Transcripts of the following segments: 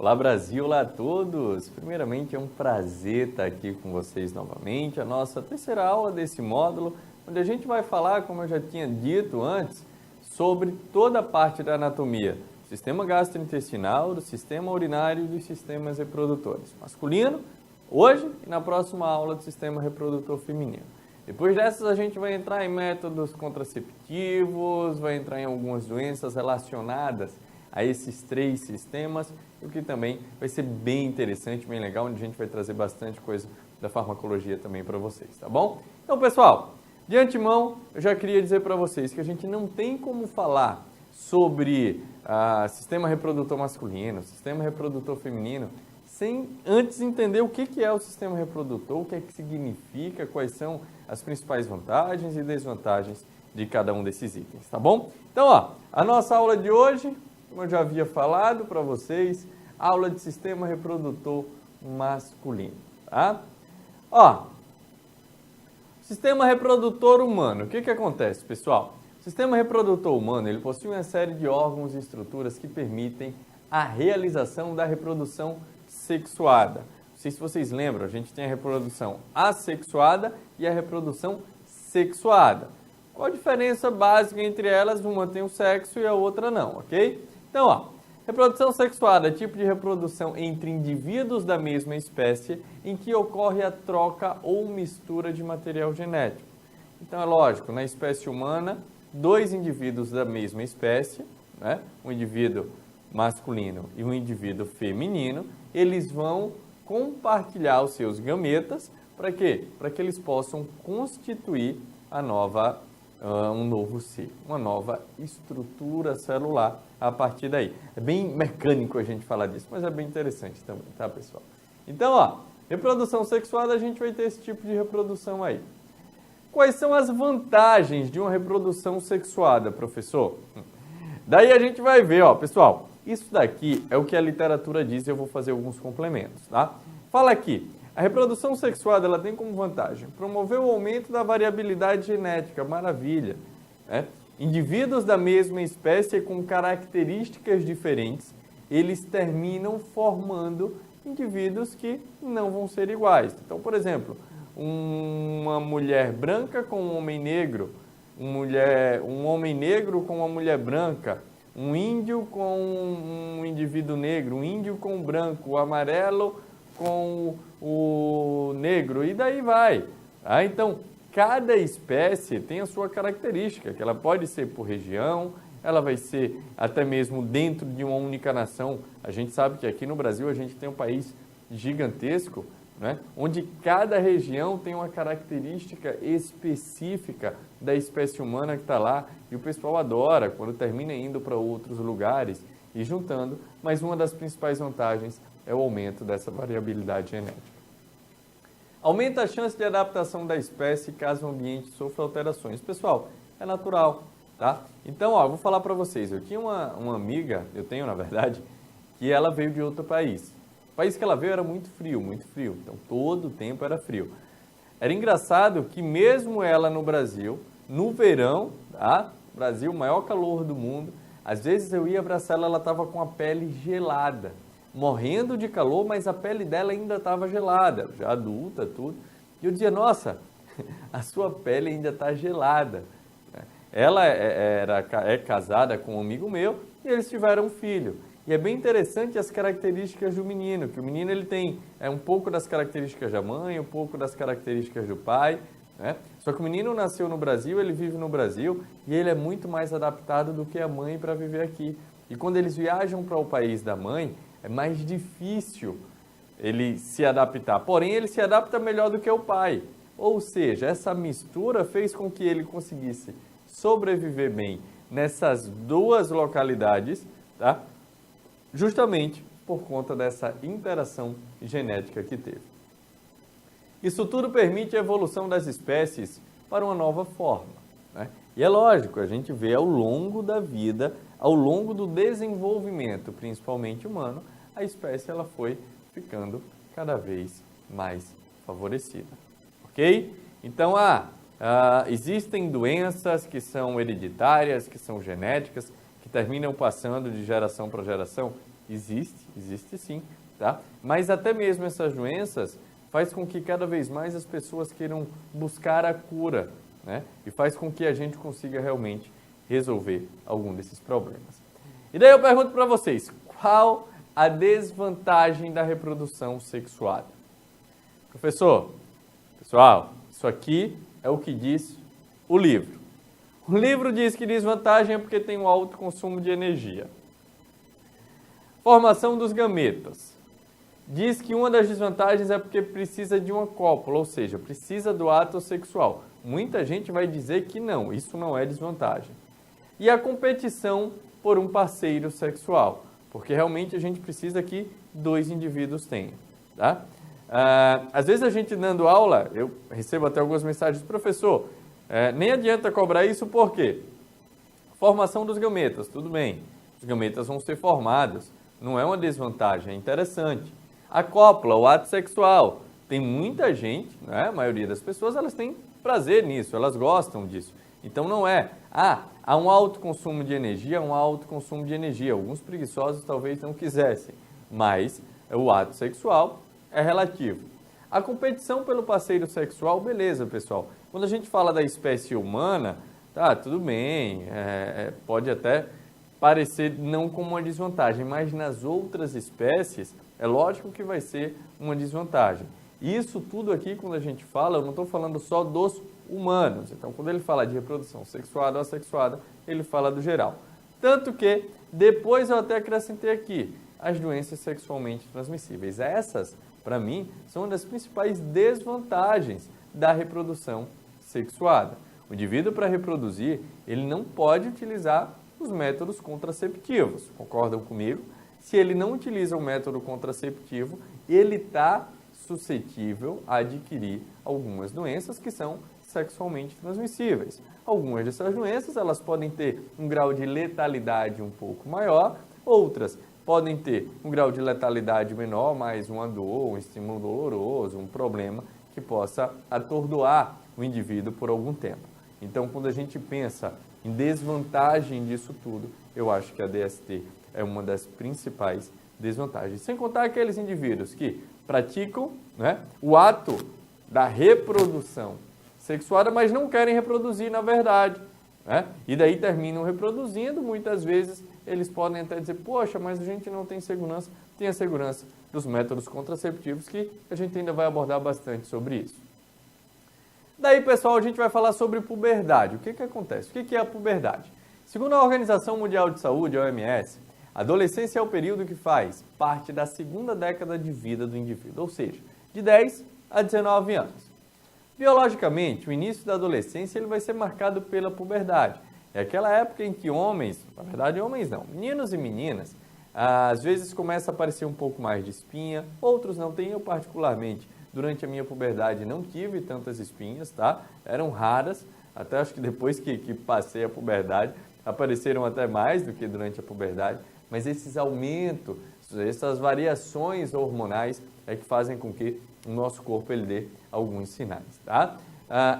Olá Brasil, olá a todos! Primeiramente é um prazer estar aqui com vocês novamente, a nossa terceira aula desse módulo, onde a gente vai falar, como eu já tinha dito antes, sobre toda a parte da anatomia, do sistema gastrointestinal, do sistema urinário e dos sistemas reprodutores masculino, hoje e na próxima aula do sistema reprodutor feminino. Depois dessas a gente vai entrar em métodos contraceptivos, vai entrar em algumas doenças relacionadas a esses três sistemas, o que também vai ser bem interessante, bem legal, onde a gente vai trazer bastante coisa da farmacologia também para vocês, tá bom? Então, pessoal, de antemão, eu já queria dizer para vocês que a gente não tem como falar sobre sistema reprodutor masculino, sistema reprodutor feminino, sem antes entender o que é o sistema reprodutor, o que é que significa, quais são as principais vantagens e desvantagens de cada um desses itens, tá bom? Então, ó, a nossa aula de hoje, como eu já havia falado para vocês, aula de sistema reprodutor masculino, tá? Ó, sistema reprodutor humano, o que acontece, pessoal? O sistema reprodutor humano, ele possui uma série de órgãos e estruturas que permitem a realização da reprodução sexuada. Não sei se vocês lembram, a gente tem a reprodução assexuada e a reprodução sexuada. Qual a diferença básica entre elas? Uma tem o sexo e a outra não, ok? Então, ó, reprodução sexuada é tipo de reprodução entre indivíduos da mesma espécie em que ocorre a troca ou mistura de material genético. Então, é lógico, na espécie humana, dois indivíduos da mesma espécie, né, um indivíduo masculino e um indivíduo feminino, eles vão compartilhar os seus gametas, para quê? Para que eles possam constituir um novo ser, uma nova estrutura celular a partir daí. É bem mecânico a gente falar disso, mas é bem interessante também, tá, pessoal? Então, ó, reprodução sexuada, a gente vai ter esse tipo de reprodução aí. Quais são as vantagens de uma reprodução sexuada, professor? Daí a gente vai ver, ó, pessoal, isso daqui é o que a literatura diz e eu vou fazer alguns complementos, tá? Fala aqui, a reprodução sexuada ela tem como vantagem promover o aumento da variabilidade genética, maravilha, né? Indivíduos da mesma espécie com características diferentes, eles terminam formando indivíduos que não vão ser iguais. Então, por exemplo, uma mulher branca com um homem negro, um homem negro com uma mulher branca, um índio com um indivíduo negro, um índio com um branco, o amarelo com o negro, e daí vai. Tá? Então, cada espécie tem a sua característica, que ela pode ser por região, ela vai ser até mesmo dentro de uma única nação. A gente sabe que aqui no Brasil a gente tem um país gigantesco, né, onde cada região tem uma característica específica da espécie humana que está lá, e o pessoal adora quando termina indo para outros lugares e juntando, mas uma das principais vantagens é o aumento dessa variabilidade genética. Aumenta a chance de adaptação da espécie caso o ambiente sofra alterações. Pessoal, é natural, tá? Então, ó, eu vou falar para vocês, eu tinha uma amiga, eu tenho na verdade, que ela veio de outro país. O país que ela veio era muito frio, então todo o tempo era frio. Era engraçado que mesmo ela no Brasil, no verão, tá? Brasil, o maior calor do mundo, às vezes eu ia abraçar ela, ela estava com a pele gelada, morrendo de calor, mas a pele dela ainda estava gelada, já adulta, tudo. E eu dizia, nossa, a sua pele ainda está gelada. Ela é casada com um amigo meu e eles tiveram um filho. E é bem interessante as características do menino, que o menino ele tem um pouco das características da mãe, um pouco das características do pai, né? Só que o menino nasceu no Brasil, ele vive no Brasil e ele é muito mais adaptado do que a mãe para viver aqui. E quando eles viajam para o país da mãe, é mais difícil ele se adaptar. Porém, ele se adapta melhor do que o pai. Ou seja, essa mistura fez com que ele conseguisse sobreviver bem nessas duas localidades, tá? Justamente por conta dessa interação genética que teve. Isso tudo permite a evolução das espécies para uma nova forma, né? E é lógico, a gente vê ao longo da vida, ao longo do desenvolvimento, principalmente humano, a espécie ela foi ficando cada vez mais favorecida, ok? Então, existem doenças que são hereditárias, que são genéticas, que terminam passando de geração para geração? existe sim, tá? Mas até mesmo essas doenças faz com que cada vez mais as pessoas queiram buscar a cura, né? E faz com que a gente consiga realmente resolver algum desses problemas. E daí eu pergunto para vocês, qual a desvantagem da reprodução sexuada? Professor, pessoal, isso aqui é o que diz o livro. O livro diz que desvantagem é porque tem um alto consumo de energia. Formação dos gametas. Diz que uma das desvantagens é porque precisa de uma cópula, ou seja, precisa do ato sexual. Muita gente vai dizer que não, isso não é desvantagem. E a competição por um parceiro sexual, porque realmente a gente precisa que dois indivíduos tenham, tá? Às vezes a gente dando aula, eu recebo até algumas mensagens, professor, nem adianta cobrar isso, por quê? Formação dos gametas, tudo bem, os gametas vão ser formados, não é uma desvantagem, é interessante. A cópula, o ato sexual, tem muita gente, né? A maioria das pessoas, elas têm prazer nisso, elas gostam disso. Então não é, há um alto consumo de energia, Alguns preguiçosos talvez não quisessem, mas o ato sexual é relativo. A competição pelo parceiro sexual, beleza, pessoal. Quando a gente fala da espécie humana, tá, tudo bem, pode até parecer não como uma desvantagem, mas nas outras espécies, é lógico que vai ser uma desvantagem. Isso tudo aqui, quando a gente fala, eu não estou falando só dos humanos. Então, quando ele fala de reprodução sexuada ou assexuada, ele fala do geral. Tanto que, depois eu até acrescentei aqui, as doenças sexualmente transmissíveis. Essas, para mim, são uma das principais desvantagens da reprodução sexuada. O indivíduo, para reproduzir, ele não pode utilizar os métodos contraceptivos. Concordam comigo? Se ele não utiliza o método contraceptivo, ele está suscetível a adquirir algumas doenças que são sexualmente transmissíveis. Algumas dessas doenças, elas podem ter um grau de letalidade um pouco maior, outras podem ter um grau de letalidade menor, mais uma dor, um estímulo doloroso, um problema que possa atordoar o indivíduo por algum tempo. Então, quando a gente pensa em desvantagem disso tudo, eu acho que a DST é uma das principais desvantagens. Sem contar aqueles indivíduos que praticam, né, o ato da reprodução sexuada, mas não querem reproduzir na verdade, né? E daí terminam reproduzindo, muitas vezes eles podem até dizer, poxa, mas a gente não tem segurança, tem a segurança dos métodos contraceptivos, que a gente ainda vai abordar bastante sobre isso. Daí, pessoal, a gente vai falar sobre puberdade. O que acontece? O que é a puberdade? Segundo a Organização Mundial de Saúde, a OMS, a adolescência é o período que faz parte da segunda década de vida do indivíduo, ou seja, de 10 a 19 anos. Biologicamente, o início da adolescência ele vai ser marcado pela puberdade. É aquela época em que homens, na verdade homens não, meninos e meninas, às vezes começa a aparecer um pouco mais de espinha, outros não têm. Eu particularmente, durante a minha puberdade, não tive tantas espinhas, tá? Eram raras, até acho que depois que passei a puberdade, apareceram até mais do que durante a puberdade, mas esses aumentos, essas variações hormonais é que fazem com que o nosso corpo ele dê alguns sinais, tá?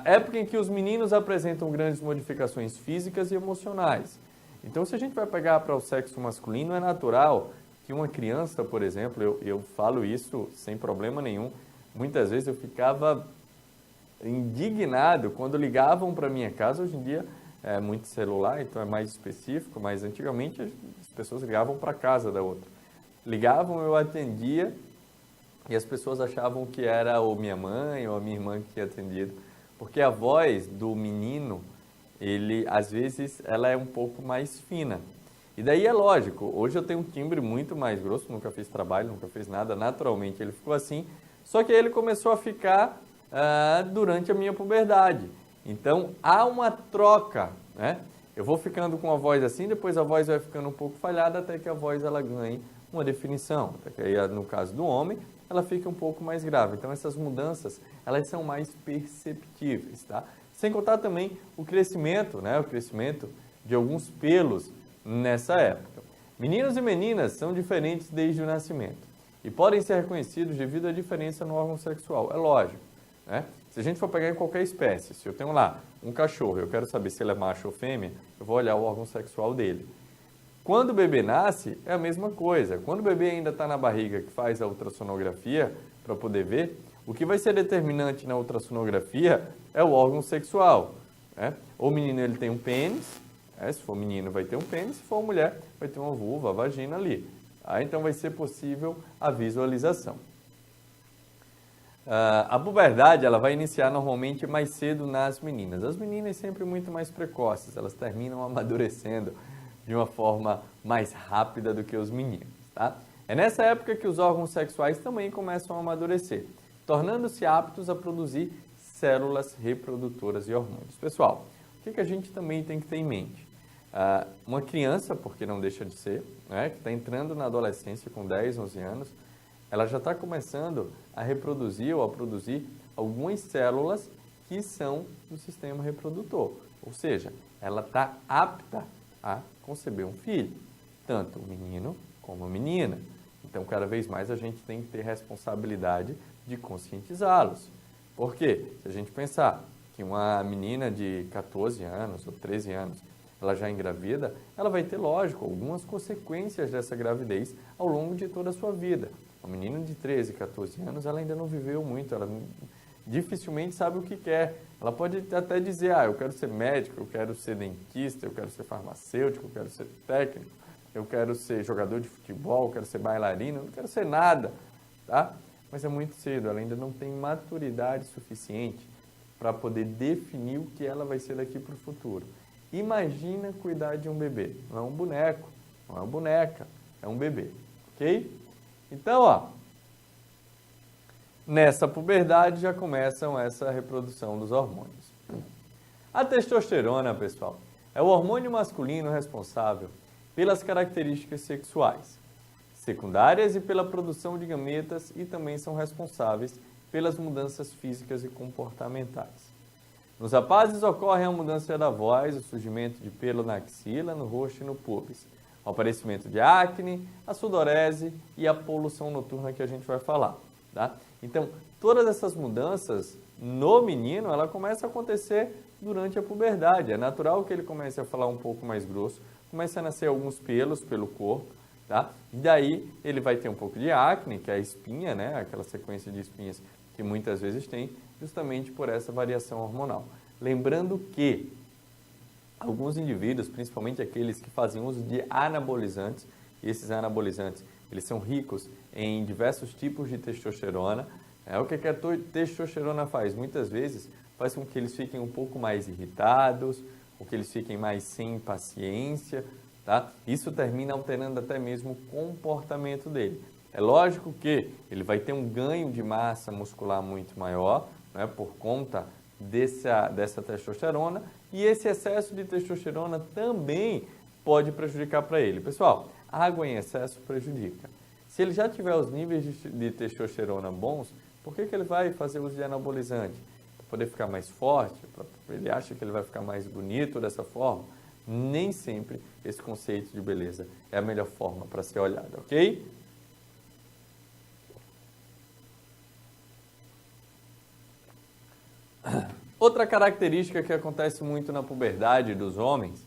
Época em que os meninos apresentam grandes modificações físicas e emocionais. Então, se a gente vai pegar para o sexo masculino, é natural que uma criança, por exemplo, eu falo isso sem problema nenhum, muitas vezes eu ficava indignado quando ligavam para minha casa. Hoje em dia é muito celular, então é mais específico, mas antigamente as pessoas ligavam para a casa da outra. Ligavam, eu atendia e as pessoas achavam que era ou minha mãe ou a minha irmã que tinha atendido, porque a voz do menino, ele, às vezes, ela é um pouco mais fina. E daí é lógico, hoje eu tenho um timbre muito mais grosso, nunca fiz trabalho, nunca fiz nada, naturalmente ele ficou assim, só que ele começou a ficar durante a minha puberdade. Então, há uma troca, né? Eu vou ficando com a voz assim, depois a voz vai ficando um pouco falhada, até que a voz ela ganhe uma definição. Até que aí, no caso do homem, ela fica um pouco mais grave. Então, essas mudanças, elas são mais perceptíveis, tá? Sem contar também o crescimento, né? O crescimento de alguns pelos nessa época. Meninos e meninas são diferentes desde o nascimento e podem ser reconhecidos devido à diferença no órgão sexual. É lógico, né? Se a gente for pegar em qualquer espécie, se eu tenho lá um cachorro, eu quero saber se ele é macho ou fêmea, eu vou olhar o órgão sexual dele. Quando o bebê nasce, é a mesma coisa. Quando o bebê ainda está na barriga, que faz a ultrassonografia para poder ver, o que vai ser determinante na ultrassonografia é o órgão sexual. Né? O menino ele tem um pênis, se for menino vai ter um pênis, se for mulher vai ter uma vulva, a vagina ali. Então vai ser possível a visualização. A puberdade ela vai iniciar normalmente mais cedo nas meninas. As meninas sempre muito mais precoces, elas terminam amadurecendo de uma forma mais rápida do que os meninos. Tá? É nessa época que os órgãos sexuais também começam a amadurecer, tornando-se aptos a produzir células reprodutoras e hormônios. Pessoal, o que a gente também tem que ter em mente? Uma criança, porque não deixa de ser, né, que está entrando na adolescência com 10, 11 anos, ela já está começando a reproduzir ou a produzir algumas células que são do sistema reprodutor. Ou seja, ela está apta a conceber um filho, tanto o menino como a menina. Então, cada vez mais a gente tem que ter responsabilidade de conscientizá-los. Por quê? Se a gente pensar que uma menina de 14 anos ou 13 anos, ela já engravida, ela vai ter, lógico, algumas consequências dessa gravidez ao longo de toda a sua vida. Uma menina de 13, 14 anos, ela ainda não viveu muito, ela dificilmente sabe o que quer. Ela pode até dizer, eu quero ser médico, eu quero ser dentista, eu quero ser farmacêutico, eu quero ser técnico, eu quero ser jogador de futebol, eu quero ser bailarina, eu não quero ser nada, tá? Mas é muito cedo, ela ainda não tem maturidade suficiente para poder definir o que ela vai ser daqui para o futuro. Imagina cuidar de um bebê. Não é um boneco, não é uma boneca, é um bebê, ok? Então, nessa puberdade já começam essa reprodução dos hormônios. A testosterona, pessoal, é o hormônio masculino responsável pelas características sexuais secundárias e pela produção de gametas e também são responsáveis pelas mudanças físicas e comportamentais. Nos rapazes ocorre a mudança da voz, o surgimento de pelo na axila, no rosto e no pubis, o aparecimento de acne, a sudorese e a poluição noturna que a gente vai falar. Tá? Então, todas essas mudanças no menino, ela começa a acontecer durante a puberdade. É natural que ele comece a falar um pouco mais grosso, comece a nascer alguns pelos pelo corpo, tá? E daí ele vai ter um pouco de acne, que é a espinha, né? Aquela sequência de espinhas que muitas vezes tem, justamente por essa variação hormonal. Lembrando que alguns indivíduos, principalmente aqueles que fazem uso de anabolizantes, e esses anabolizantes, eles são ricos em diversos tipos de testosterona. O que a testosterona faz? Muitas vezes faz com que eles fiquem um pouco mais irritados, com que eles fiquem mais sem paciência, tá? Isso termina alterando até mesmo o comportamento dele. É lógico que ele vai ter um ganho de massa muscular muito maior, né, por conta dessa testosterona, e esse excesso de testosterona também pode prejudicar para ele. Pessoal, água em excesso prejudica. Se ele já tiver os níveis de testosterona bons, por que ele vai fazer uso de anabolizante? Para poder ficar mais forte? Ele acha que ele vai ficar mais bonito dessa forma? Nem sempre esse conceito de beleza é a melhor forma para ser olhado, ok? Outra característica que acontece muito na puberdade dos homens,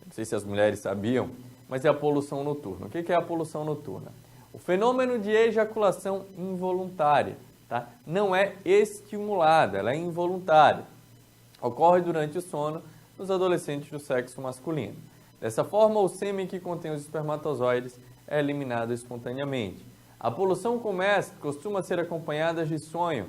não sei se as mulheres sabiam, mas é a poluição noturna. O que é a poluição noturna? O fenômeno de ejaculação involuntária, tá? Não é estimulada, ela é involuntária. Ocorre durante o sono nos adolescentes do sexo masculino. Dessa forma, o sêmen que contém os espermatozoides é eliminado espontaneamente. A poluição costuma ser acompanhada de sonho,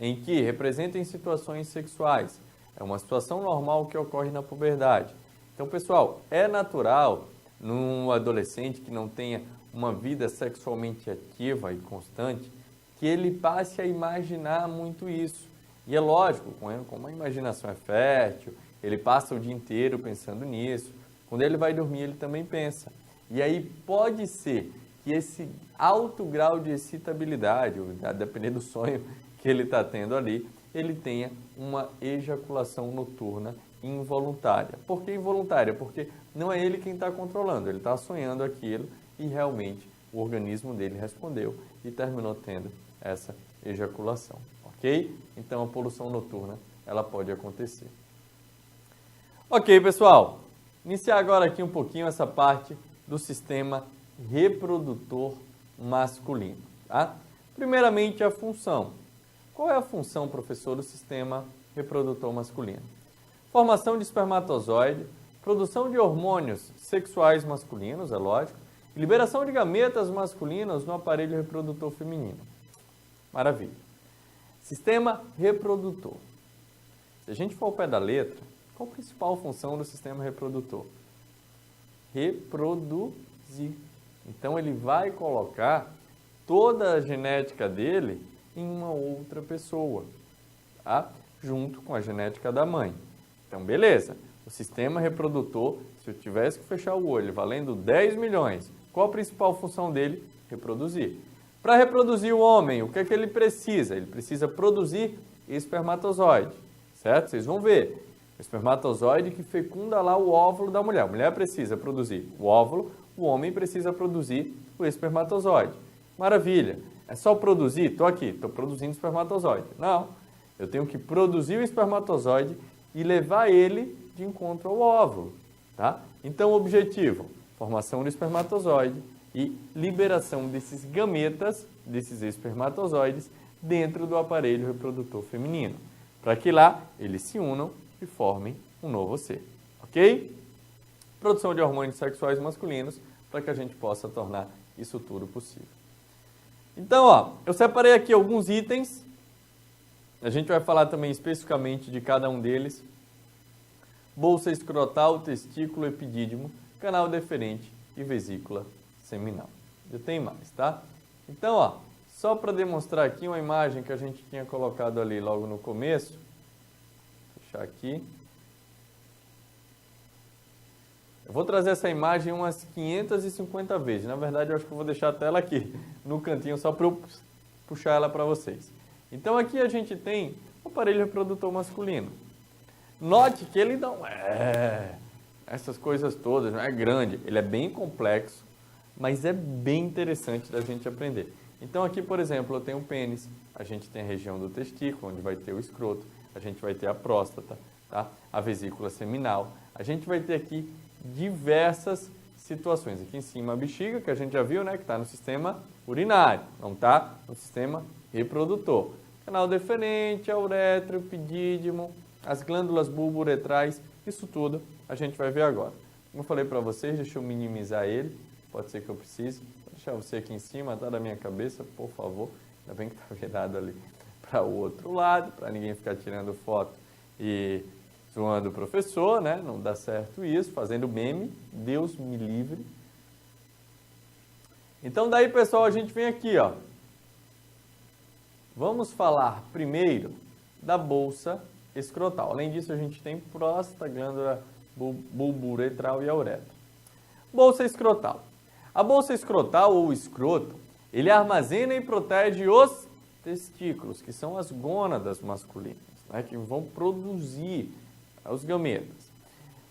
em que representem situações sexuais. É uma situação normal que ocorre na puberdade. Então, pessoal, é natural num adolescente que não tenha uma vida sexualmente ativa e constante, que ele passe a imaginar muito isso. E é lógico, como a imaginação é fértil, ele passa o dia inteiro pensando nisso. Quando ele vai dormir, ele também pensa. E aí pode ser que esse alto grau de excitabilidade, a depender do sonho que ele está tendo ali, ele tenha uma ejaculação noturna involuntária. Por que involuntária? Porque não é ele quem está controlando, ele está sonhando aquilo e realmente o organismo dele respondeu e terminou tendo essa ejaculação, ok? Então a poluição noturna, ela pode acontecer. Ok, pessoal, iniciar agora aqui um pouquinho essa parte do sistema reprodutor masculino, tá? Primeiramente, a função. Qual é a função, professor, do sistema reprodutor masculino? Formação de espermatozoide, produção de hormônios sexuais masculinos, é lógico, e liberação de gametas masculinos no aparelho reprodutor feminino. Maravilha. Sistema reprodutor. Se a gente for ao pé da letra, qual a principal função do sistema reprodutor? Reproduzir. Então, ele vai colocar toda a genética dele em uma outra pessoa, tá? Junto com a genética da mãe. Então, beleza. O sistema reprodutor, se eu tivesse que fechar o olho valendo 10 milhões, qual a principal função dele? Reproduzir. Para reproduzir o homem, o que é que ele precisa? Ele precisa produzir espermatozoide, certo? Vocês vão ver. O espermatozoide que fecunda lá o óvulo da mulher. A mulher precisa produzir o óvulo, o homem precisa produzir o espermatozoide. Maravilha. É só produzir? Estou aqui, estou produzindo espermatozoide. Não. Eu tenho que produzir o espermatozoide e levar ele de encontro ao óvulo, tá? Então, o objetivo, formação do espermatozoide e liberação desses gametas, desses espermatozoides, dentro do aparelho reprodutor feminino, para que lá eles se unam e formem um novo ser, ok? Produção de hormônios sexuais masculinos, para que a gente possa tornar isso tudo possível. Então, ó, eu separei aqui alguns itens, a gente vai falar também especificamente de cada um deles. Bolsa escrotal, testículo, epidídimo, canal deferente e vesícula seminal. Já tem mais, tá? Então, ó, só para demonstrar aqui uma imagem que a gente tinha colocado ali logo no começo. Vou fechar aqui. Eu vou trazer essa imagem umas 550 vezes. Na verdade, eu acho que eu vou deixar a tela aqui, no cantinho, só para eu puxar ela para vocês. Então, aqui a gente tem o aparelho reprodutor masculino. Note que ele não é essas coisas todas, não é grande. Ele é bem complexo, mas é bem interessante da gente aprender. Então, aqui, por exemplo, eu tenho o pênis, a gente tem a região do testículo, onde vai ter o escroto, a gente vai ter a próstata, tá? A vesícula seminal. A gente vai ter aqui diversas situações. Aqui em cima a bexiga, que a gente já viu, né? Que está no sistema urinário, não está no sistema reprodutor. Canal deferente, a uretra, o epidídimo, as glândulas bulbo-uretrais, isso tudo a gente vai ver agora. Como eu falei para vocês, deixa eu minimizar ele, pode ser que eu precise. Vou deixar você aqui em cima, tá da minha cabeça, por favor. Ainda bem que está virado ali para o outro lado, para ninguém ficar tirando foto e zoando o professor, né? Não dá certo isso, fazendo meme, Deus me livre. Então daí, pessoal, a gente vem aqui, ó. Vamos falar primeiro da bolsa escrotal. Além disso, a gente tem próstata, glândula bulbo-uretral e a uretra. Bolsa escrotal. A bolsa escrotal ou escroto, ele armazena e protege os testículos, que são as gônadas masculinas, né, que vão produzir os gametas.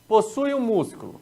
Possui um músculo.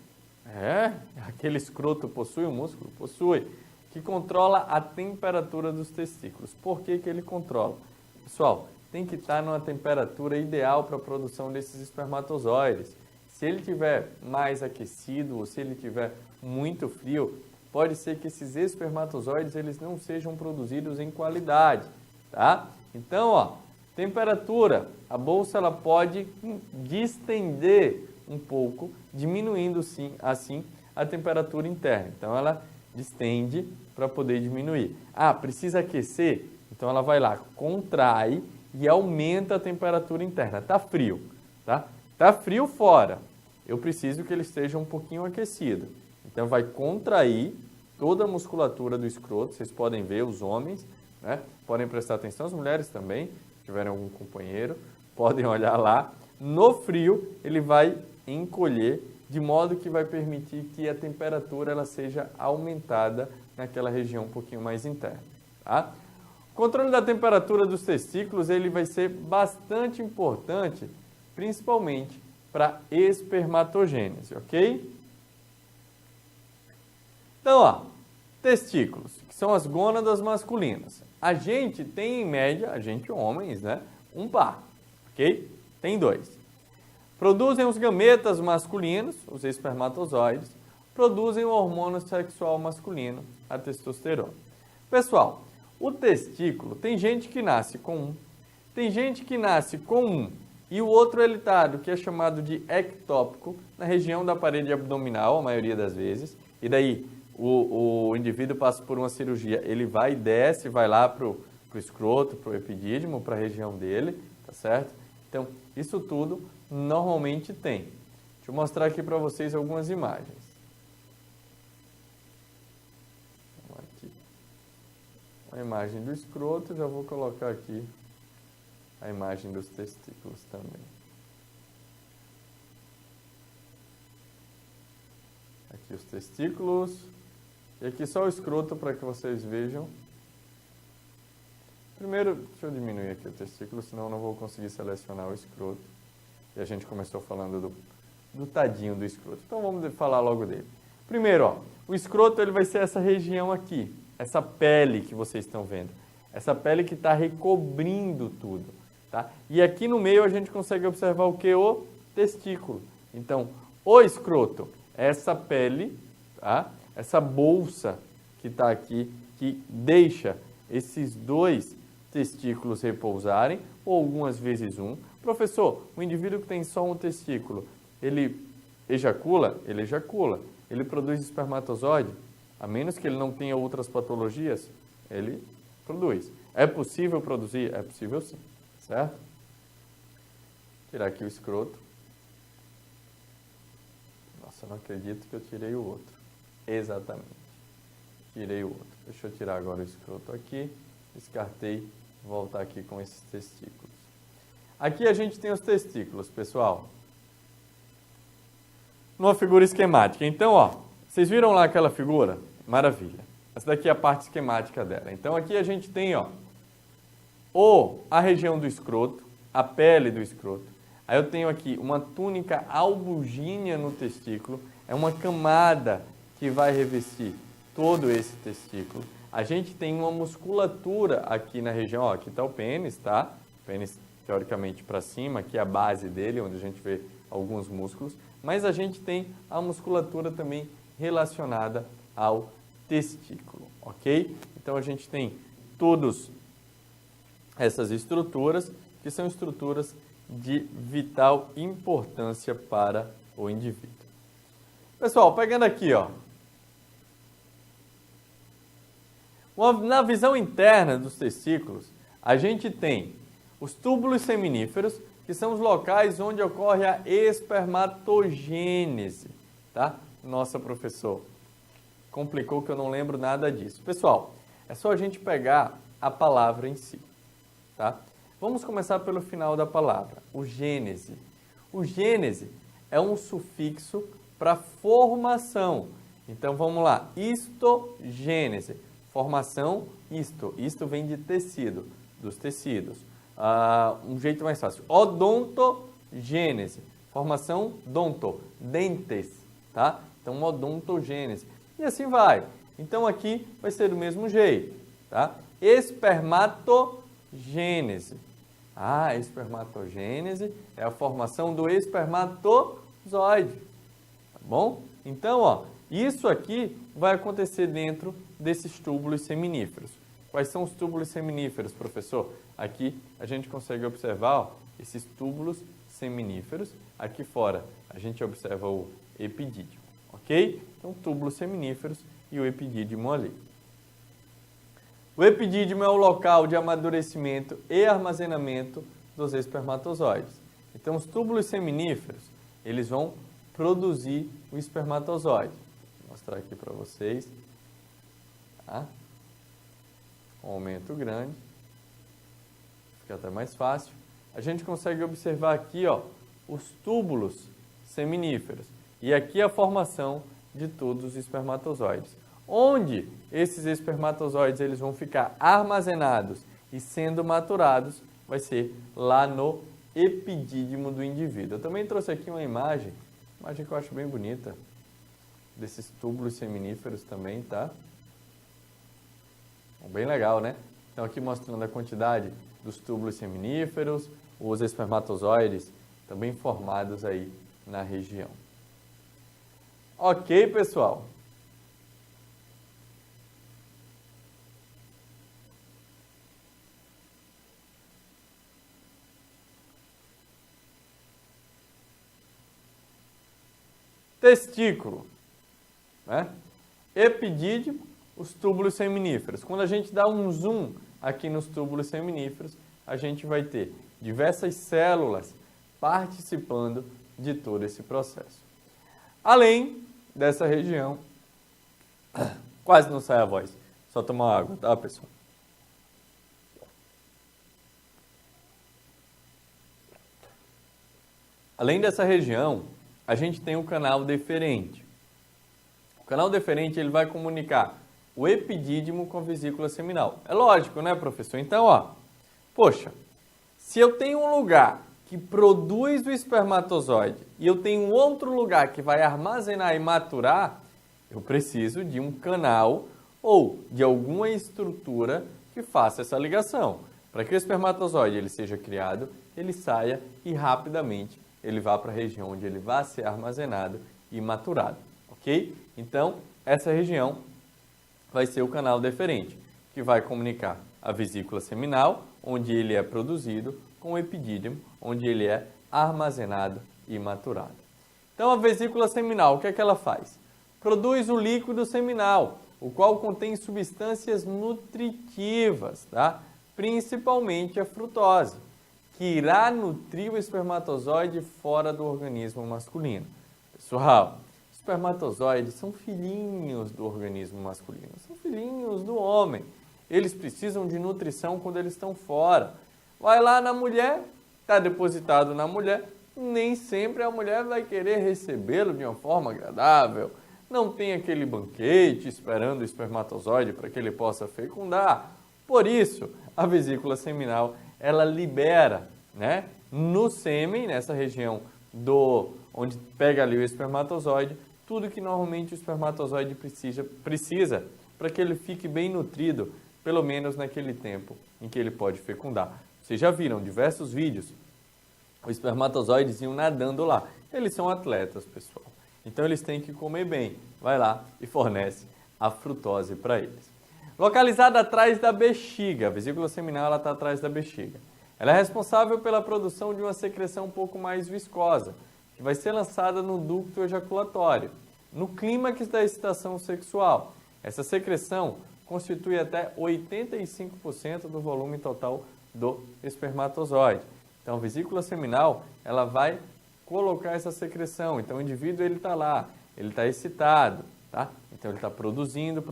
Aquele escroto possui um músculo? Possui. Que controla a temperatura dos testículos. Por que que ele controla? Pessoal, tem que estar numa temperatura ideal para a produção desses espermatozoides. Se ele estiver mais aquecido ou se ele estiver muito frio, pode ser que esses espermatozoides eles não sejam produzidos em qualidade, tá? Então, ó, temperatura, a bolsa ela pode distender um pouco, diminuindo sim, assim a temperatura interna. Então, ela distende para poder diminuir. Ah, precisa aquecer? Então, ela vai lá, contrai e aumenta a temperatura interna. Tá frio, tá? Tá frio fora. Eu preciso que ele esteja um pouquinho aquecido. Então, vai contrair toda a musculatura do escroto. Vocês podem ver, os homens, né? Podem prestar atenção, as mulheres também, se tiverem algum companheiro, podem olhar lá. No frio, ele vai encolher, de modo que vai permitir que a temperatura ela seja aumentada naquela região um pouquinho mais interna, tá? O controle da temperatura dos testículos ele vai ser bastante importante, principalmente para espermatogênese, ok? Então, ó, testículos, que são as gônadas masculinas. A gente tem, em média, a gente homens, né, um par, ok? Tem dois. Produzem os gametas masculinos, os espermatozoides, produzem o hormônio sexual masculino, a testosterona. Pessoal, o testículo, tem gente que nasce com um, tem gente que nasce com um e o outro elitado, que é chamado de ectópico, na região da parede abdominal, a maioria das vezes, e daí o indivíduo passa por uma cirurgia, ele vai e desce, vai lá para o escroto, para o epidídimo, para a região dele, tá certo? Então, isso tudo normalmente tem. Deixa eu mostrar aqui para vocês algumas imagens. Aqui. A imagem do escroto, já vou colocar aqui a imagem dos testículos também. Aqui os testículos. E aqui só o escroto para que vocês vejam. Primeiro, deixa eu diminuir aqui o testículo, senão eu não vou conseguir selecionar o escroto. E a gente começou falando do tadinho do escroto. Então vamos falar logo dele. Primeiro, ó, o escroto ele vai ser essa região aqui, essa pele que vocês estão vendo. Essa pele que está recobrindo tudo. Tá? E aqui no meio a gente consegue observar o que? O testículo. Então, o escroto é essa pele, tá? Essa bolsa que está aqui, que deixa esses dois testículos repousarem, ou algumas vezes um. Professor, o indivíduo que tem só um testículo, ele ejacula? Ele ejacula. Ele produz espermatozoide? A menos que ele não tenha outras patologias, ele produz. É possível produzir? É possível sim. Certo? Vou tirar aqui o escroto. Nossa, não acredito que eu tirei o outro. Exatamente. Tirei o outro. Deixa eu tirar agora o escroto aqui. Descartei. Voltar aqui com esses testículos. Aqui a gente tem os testículos, pessoal. Numa figura esquemática. Então, ó, vocês viram lá aquela figura? Maravilha. Essa daqui é a parte esquemática dela. Então, aqui a gente tem, ó, a região do escroto, a pele do escroto. Aí eu tenho aqui uma túnica albugínea no testículo, é uma camada que vai revestir todo esse testículo. A gente tem uma musculatura aqui na região, ó, aqui está o pênis, tá? O pênis teoricamente para cima, aqui é a base dele, onde a gente vê alguns músculos, mas a gente tem a musculatura também relacionada ao testículo, ok? Então a gente tem todos essas estruturas, que são estruturas de vital importância para o indivíduo. Pessoal, pegando aqui, ó, na visão interna dos testículos, a gente tem os túbulos seminíferos, que são os locais onde ocorre a espermatogênese, tá? Nossa, professor, complicou que eu não lembro nada disso. Pessoal, é só a gente pegar a palavra em si. Tá? Vamos começar pelo final da palavra, o gênese. O gênese é um sufixo para formação. Então vamos lá, histogênese, formação, isto vem de tecido, dos tecidos. Um jeito mais fácil, odontogênese, formação donto, dentes, tá? Então odontogênese, e assim vai. Então aqui vai ser do mesmo jeito, tá? Espermatogênese. Espermatogênese é a formação do espermatozoide, tá bom? Então, ó, isso aqui vai acontecer dentro desses túbulos seminíferos. Quais são os túbulos seminíferos, professor? Aqui a gente consegue observar, ó, esses túbulos seminíferos. Aqui fora a gente observa o epidídimo, ok? Então, túbulos seminíferos e o epidídimo ali. O epidídimo é o local de amadurecimento e armazenamento dos espermatozoides. Então, os túbulos seminíferos, eles vão produzir o espermatozoide. Vou mostrar aqui para vocês. Tá? Um aumento grande. Fica até mais fácil. A gente consegue observar aqui, ó, os túbulos seminíferos. E aqui a formação de todos os espermatozoides. Onde esses espermatozoides eles vão ficar armazenados e sendo maturados vai ser lá no epidídimo do indivíduo. Eu também trouxe aqui uma imagem que eu acho bem bonita, desses túbulos seminíferos também, tá? Bem legal, né? Então aqui mostrando a quantidade dos túbulos seminíferos, os espermatozoides também formados aí na região. Ok, pessoal? Testículo, né? Epidídimo, os túbulos seminíferos. Quando a gente dá um zoom aqui nos túbulos seminíferos, a gente vai ter diversas células participando de todo esse processo. Além dessa região, quase não sai a voz, só tomar água, tá, pessoal? Além dessa região, a gente tem o canal deferente. O canal deferente ele vai comunicar o epidídimo com a vesícula seminal. É lógico, né, professor? Então, poxa, se eu tenho um lugar que produz o espermatozoide e eu tenho outro lugar que vai armazenar e maturar, eu preciso de um canal ou de alguma estrutura que faça essa ligação. Para que o espermatozoide ele seja criado, ele saia e rapidamente ele vá para a região onde ele vai ser armazenado e maturado, ok? Então, essa região vai ser o canal deferente, que vai comunicar a vesícula seminal, onde ele é produzido, com o epidídimo, onde ele é armazenado e maturado. Então, a vesícula seminal, o que é que ela faz? Produz o líquido seminal, o qual contém substâncias nutritivas, tá? Principalmente a frutose, que irá nutrir o espermatozoide fora do organismo masculino. Pessoal, espermatozoides são filhinhos do organismo masculino, são filhinhos do homem. Eles precisam de nutrição quando eles estão fora. Vai lá na mulher, está depositado na mulher, nem sempre a mulher vai querer recebê-lo de uma forma agradável. Não tem aquele banquete esperando o espermatozoide para que ele possa fecundar. Por isso, a vesícula seminal, ela libera, né, no sêmen, nessa região onde pega ali o espermatozoide, tudo que normalmente o espermatozoide precisa para que ele fique bem nutrido, pelo menos naquele tempo em que ele pode fecundar. Vocês já viram diversos vídeos, os espermatozoides iam nadando lá. Eles são atletas, pessoal. Então eles têm que comer bem. Vai lá e fornece a frutose para eles. Localizada atrás da bexiga, a vesícula seminal está atrás da bexiga. Ela é responsável pela produção de uma secreção um pouco mais viscosa, que vai ser lançada no ducto ejaculatório, no clímax da excitação sexual. Essa secreção constitui até 85% do volume total do espermatozoide. Então, a vesícula seminal, ela vai colocar essa secreção. Então, o indivíduo ele está lá, ele está excitado, tá? Então, ele está produzindo.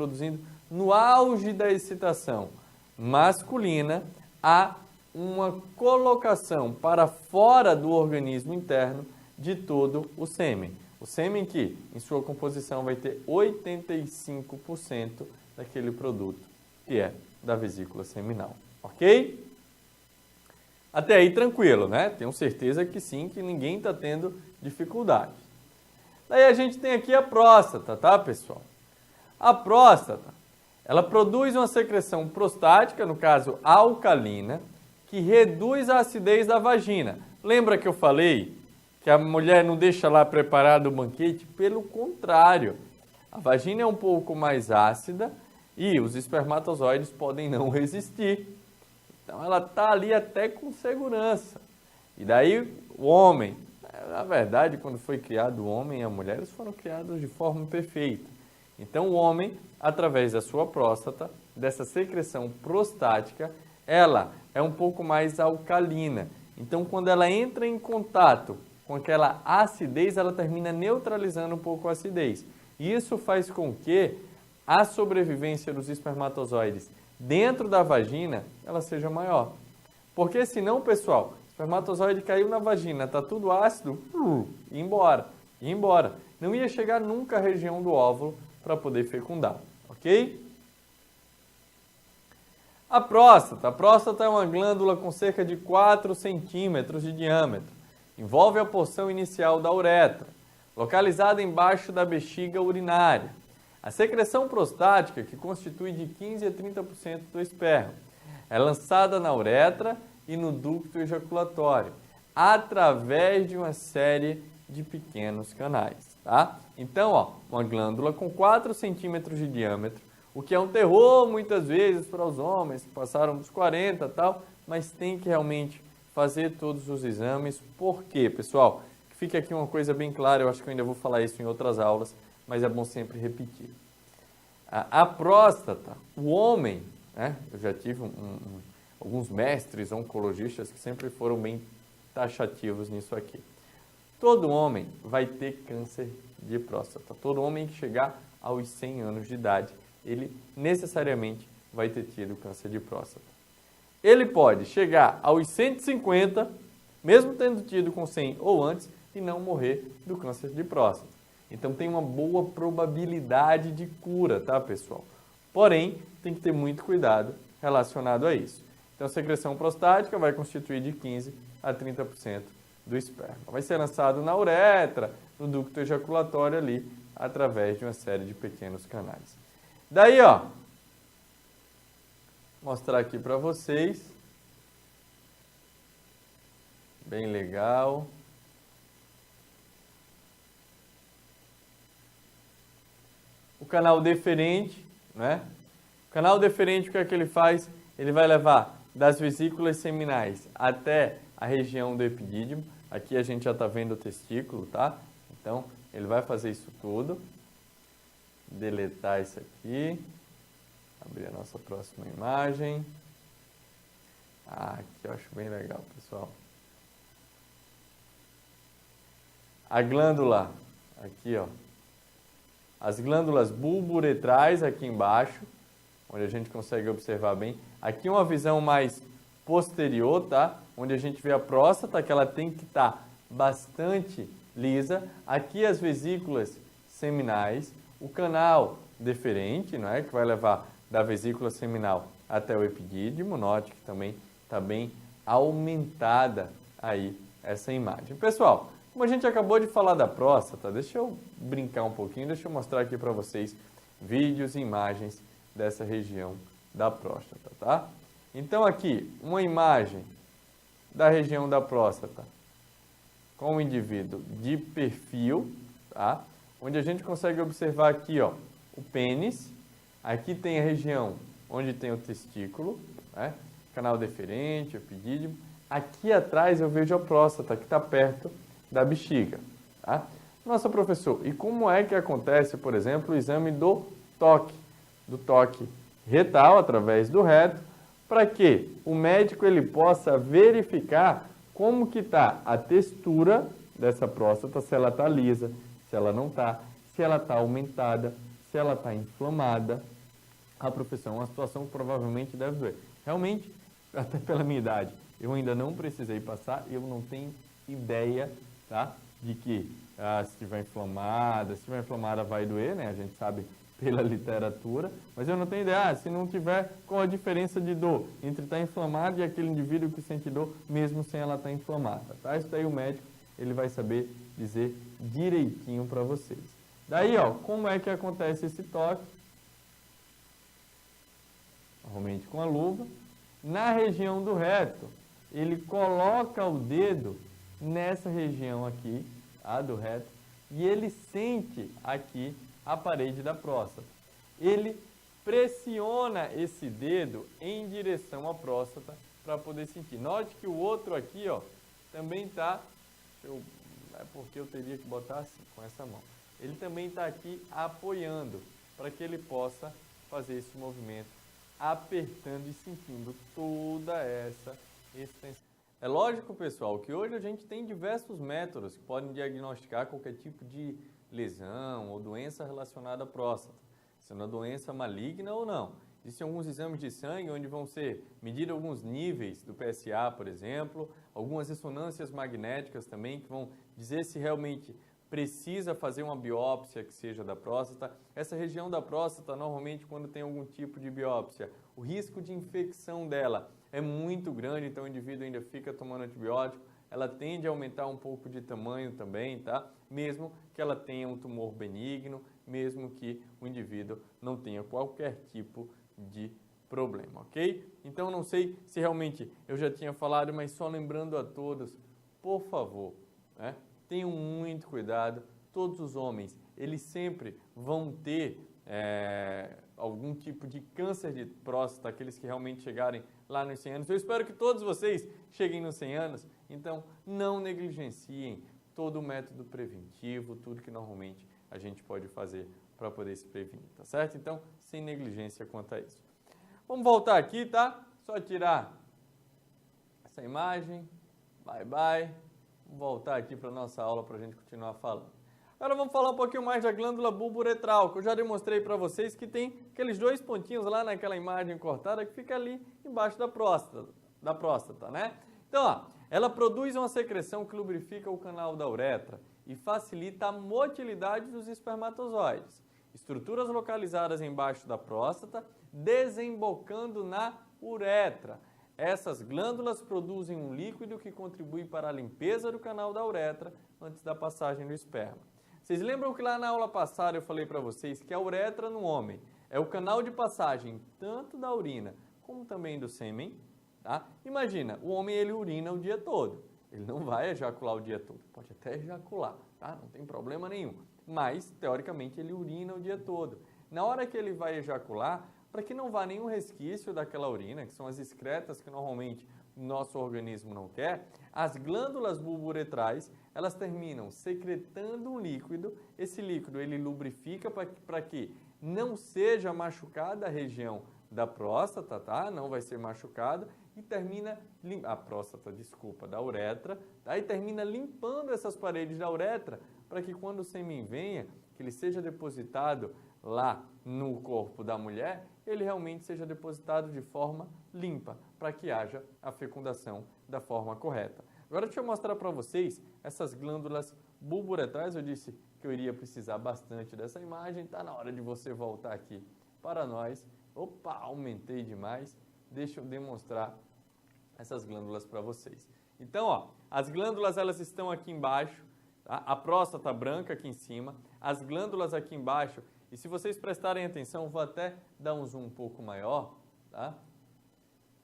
No auge da excitação masculina, há uma colocação para fora do organismo interno de todo o sêmen. O sêmen que, em sua composição, vai ter 85% daquele produto que é da vesícula seminal. Ok? Até aí tranquilo, né? Tenho certeza que sim, que ninguém está tendo dificuldade. Daí a gente tem aqui a próstata, tá, pessoal? A próstata, ela produz uma secreção prostática, no caso alcalina, que reduz a acidez da vagina. Lembra que eu falei que a mulher não deixa lá preparado o banquete? Pelo contrário, a vagina é um pouco mais ácida e os espermatozoides podem não resistir. Então ela está ali até com segurança. E daí o homem, na verdade, quando foi criado o homem e a mulher, eles foram criados de forma perfeita. Então o homem, através da sua próstata, dessa secreção prostática, ela é um pouco mais alcalina. Então quando ela entra em contato com aquela acidez, ela termina neutralizando um pouco a acidez. E isso faz com que a sobrevivência dos espermatozoides dentro da vagina, ela seja maior. Porque senão, pessoal, o espermatozoide caiu na vagina, está tudo ácido, ia embora. Não ia chegar nunca à região do óvulo para poder fecundar, ok? A próstata é uma glândula com cerca de 4 centímetros de diâmetro. Envolve a porção inicial da uretra, localizada embaixo da bexiga urinária. A secreção prostática, que constitui de 15% a 30% do esperma, é lançada na uretra e no ducto ejaculatório, através de uma série de pequenos canais. tá? Então, ó, uma glândula com 4 centímetros de diâmetro, o que é um terror muitas vezes para os homens que passaram dos 40 e tal, mas tem que realmente fazer todos os exames. Por quê, pessoal? Fica aqui uma coisa bem clara, eu acho que eu ainda vou falar isso em outras aulas, mas é bom sempre repetir. A próstata, o homem, né? Eu já tive alguns mestres oncologistas que sempre foram bem taxativos nisso aqui. Todo homem vai ter câncer de próstata. Todo homem que chegar aos 100 anos de idade, ele necessariamente vai ter tido câncer de próstata. Ele pode chegar aos 150, mesmo tendo tido com 100 ou antes, e não morrer do câncer de próstata. Então tem uma boa probabilidade de cura, tá, pessoal? Porém, tem que ter muito cuidado relacionado a isso. Então a secreção prostática vai constituir de 15 a 30% do esperma. Vai ser lançado na uretra, no ducto ejaculatório ali, através de uma série de pequenos canais. Daí, ó, mostrar aqui para vocês. Bem legal. O canal deferente, né? O canal deferente, o que é que ele faz? Ele vai levar das vesículas seminais até a região do epidídimo. Aqui a gente já está vendo o testículo, tá? Então, ele vai fazer isso tudo. Deletar isso aqui. Abrir a nossa próxima imagem. Aqui eu acho bem legal, pessoal. A glândula, aqui, ó. As glândulas bulbouretrais aqui embaixo, onde a gente consegue observar bem. Aqui uma visão mais posterior, tá? Onde a gente vê a próstata, que ela tem que estar bastante lisa. Aqui as vesículas seminais, o canal deferente, não é? Que vai levar da vesícula seminal até o epidídimo. Note que também está bem aumentada aí essa imagem. Pessoal, como a gente acabou de falar da próstata, deixa eu brincar um pouquinho, deixa eu mostrar aqui para vocês vídeos e imagens dessa região da próstata, tá? Então aqui, uma imagem da região da próstata com o indivíduo de perfil, tá? Onde a gente consegue observar aqui, ó, o pênis. Aqui tem a região onde tem o testículo, né? Canal deferente, epidídimo. Aqui atrás eu vejo a próstata, que está perto da bexiga, tá? Nossa, professor, e como é que acontece, por exemplo, o exame do toque retal, através do reto, para que o médico ele possa verificar como que está a textura dessa próstata, se ela está lisa, se ela não está, se ela está aumentada, se ela está inflamada. A professor, é uma situação que provavelmente deve doer. Realmente, até pela minha idade, eu ainda não precisei passar, eu não tenho ideia, tá, de que se estiver inflamada vai doer, né? A gente sabe pela literatura, mas eu não tenho ideia, se não tiver, qual a diferença de dor entre estar inflamado e aquele indivíduo que sente dor, mesmo sem ela estar inflamada, tá? Isso daí o médico, ele vai saber dizer direitinho para vocês. Daí, ó, como é que acontece esse toque? Normalmente com a luva. Na região do reto, ele coloca o dedo nessa região aqui, a do reto, e ele sente aqui a parede da próstata. Ele pressiona esse dedo em direção à próstata para poder sentir. Note que o outro aqui, ó, também está, é porque eu teria que botar assim, com essa mão. Ele também está aqui apoiando para que ele possa fazer esse movimento, apertando e sentindo toda essa extensão. É lógico, pessoal, que hoje a gente tem diversos métodos que podem diagnosticar qualquer tipo de lesão ou doença relacionada à próstata, sendo uma doença maligna ou não. Existem alguns exames de sangue onde vão ser medidos alguns níveis do PSA, por exemplo, algumas ressonâncias magnéticas também que vão dizer se realmente precisa fazer uma biópsia que seja da próstata. Essa região da próstata, normalmente, quando tem algum tipo de biópsia, o risco de infecção dela é muito grande, então o indivíduo ainda fica tomando antibiótico, ela tende a aumentar um pouco de tamanho também, tá? Mesmo que ela tenha um tumor benigno, mesmo que o indivíduo não tenha qualquer tipo de problema, ok? Então, não sei se realmente eu já tinha falado, mas só lembrando a todos, por favor, né? Tenham muito cuidado todos os homens, eles sempre vão ter algum tipo de câncer de próstata, aqueles que realmente chegarem lá nos 100 anos. Eu espero que todos vocês cheguem nos 100 anos, então não negligenciem todo o método preventivo, tudo que normalmente a gente pode fazer para poder se prevenir, tá certo? Então, sem negligência quanto a isso. Vamos voltar aqui, tá? Só tirar essa imagem, bye bye. Vamos voltar aqui para a nossa aula para a gente continuar falando. Agora vamos falar um pouquinho mais da glândula bulbo-uretral, que eu já demonstrei para vocês que tem aqueles 2 pontinhos lá naquela imagem cortada que fica ali embaixo da próstata, né? Então, ó, ela produz uma secreção que lubrifica o canal da uretra e facilita a motilidade dos espermatozoides. Estruturas localizadas embaixo da próstata, desembocando na uretra. Essas glândulas produzem um líquido que contribui para a limpeza do canal da uretra antes da passagem do esperma. Vocês lembram que lá na aula passada eu falei para vocês que a uretra no homem é o canal de passagem tanto da urina como também do sêmen, tá? Imagina, o homem ele urina o dia todo, ele não vai ejacular o dia todo, pode até ejacular, tá? Não tem problema nenhum, mas teoricamente ele urina o dia todo. Na hora que ele vai ejacular, para que não vá nenhum resquício daquela urina, que são as excretas que normalmente nosso organismo não quer, as glândulas bulbo-uretrais, elas terminam secretando um líquido. Esse líquido ele lubrifica para que não seja machucada a região da próstata, tá? Não vai ser machucada e termina a próstata, desculpa, da uretra, tá? E termina limpando essas paredes da uretra para que quando o sêmen venha, que ele seja depositado lá no corpo da mulher, ele realmente seja depositado de forma limpa, para que haja a fecundação da forma correta. Agora deixa eu mostrar para vocês essas glândulas bulbo-uretrais. Eu disse que eu iria precisar bastante dessa imagem, está na hora de você voltar aqui para nós. Opa, aumentei demais. Deixa eu demonstrar essas glândulas para vocês. Então, ó, as glândulas elas estão aqui embaixo, tá? A próstata branca aqui em cima, as glândulas aqui embaixo. E se vocês prestarem atenção, vou até dar um zoom um pouco maior, tá?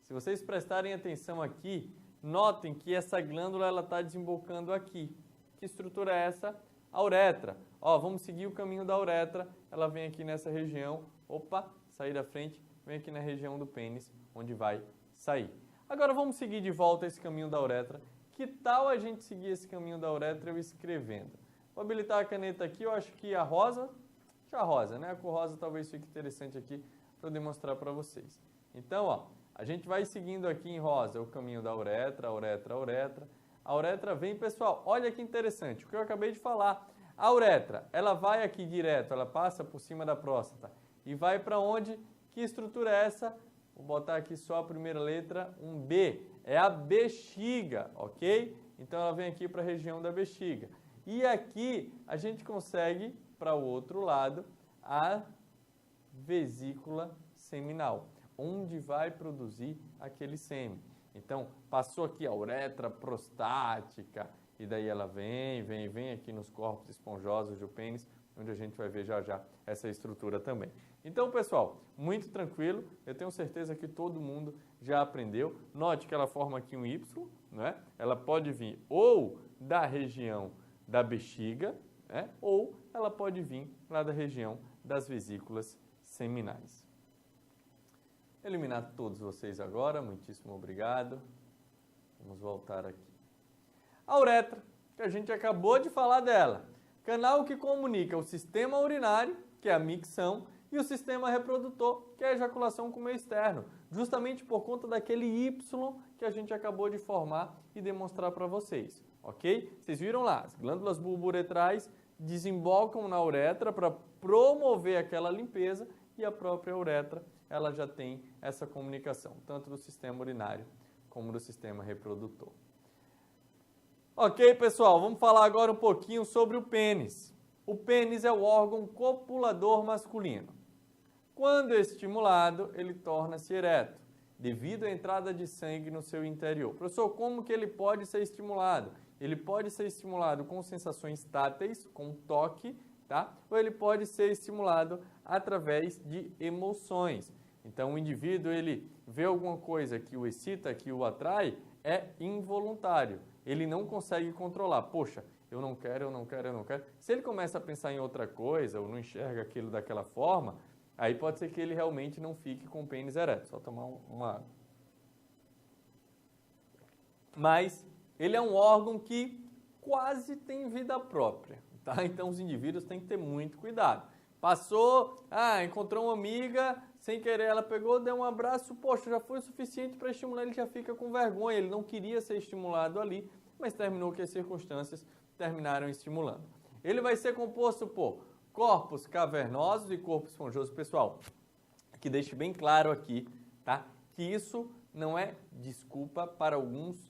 Se vocês prestarem atenção aqui, notem que essa glândula ela está desembocando aqui. Que estrutura é essa? A uretra. Ó, vamos seguir o caminho da uretra, ela vem aqui nessa região, opa, sair da frente, vem aqui na região do pênis, onde vai sair. Agora vamos seguir de volta esse caminho da uretra. Que tal a gente seguir esse caminho da uretra eu escrevendo? Vou habilitar a caneta aqui, eu acho que a rosa... Já rosa, né? A cor rosa talvez fique interessante aqui para demonstrar para vocês. Então, ó, a gente vai seguindo aqui em rosa o caminho da uretra, uretra, uretra. A uretra vem, pessoal, olha que interessante, o que eu acabei de falar. A uretra, ela vai aqui direto, ela passa por cima da próstata e vai para onde? Que estrutura é essa? Vou botar aqui só a primeira letra, um B. É a bexiga, ok? Então, ela vem aqui para a região da bexiga. E aqui a gente consegue... para o outro lado, a vesícula seminal, onde vai produzir aquele sêmen. Então, passou aqui a uretra prostática, e daí ela vem aqui nos corpos esponjosos do pênis, onde a gente vai ver já já essa estrutura também. Então, pessoal, muito tranquilo, eu tenho certeza que todo mundo já aprendeu. Note que ela forma aqui um Y, né? Ela pode vir ou da região da bexiga, ou ela pode vir lá da região das vesículas seminais. Eliminar todos vocês agora, muitíssimo obrigado. Vamos voltar aqui. A uretra, que a gente acabou de falar dela. Canal que comunica o sistema urinário, que é a micção, e o sistema reprodutor, que é a ejaculação com o meio externo, justamente por conta daquele Y que a gente acabou de formar e demonstrar para vocês, ok? Vocês viram lá, as glândulas bulbo-uretrais desembocam na uretra para promover aquela limpeza e a própria uretra, ela já tem essa comunicação, tanto do sistema urinário como do sistema reprodutor. Ok, pessoal, vamos falar agora um pouquinho sobre o pênis. O pênis é o órgão copulador masculino. Quando estimulado, ele torna-se ereto, devido à entrada de sangue no seu interior. Professor, como que ele pode ser estimulado? Ele pode ser estimulado com sensações táteis, com toque, tá? Ou ele pode ser estimulado através de emoções. Então, o indivíduo, ele vê alguma coisa que o excita, que o atrai, é involuntário. Ele não consegue controlar. Poxa, eu não quero, eu não quero, eu não quero. Se ele começa a pensar em outra coisa, ou não enxerga aquilo daquela forma, aí pode ser que ele realmente não fique com o pênis ereto. Só tomar uma água. Mas ele é um órgão que quase tem vida própria, tá? Então os indivíduos têm que ter muito cuidado. Passou, encontrou uma amiga, sem querer ela pegou, deu um abraço, poxa, já foi o suficiente para estimular, ele já fica com vergonha, ele não queria ser estimulado ali, mas terminou que as circunstâncias terminaram estimulando. Ele vai ser composto por corpos cavernosos e corpo esponjoso. Pessoal, que deixe bem claro aqui, tá? Que isso não é desculpa para alguns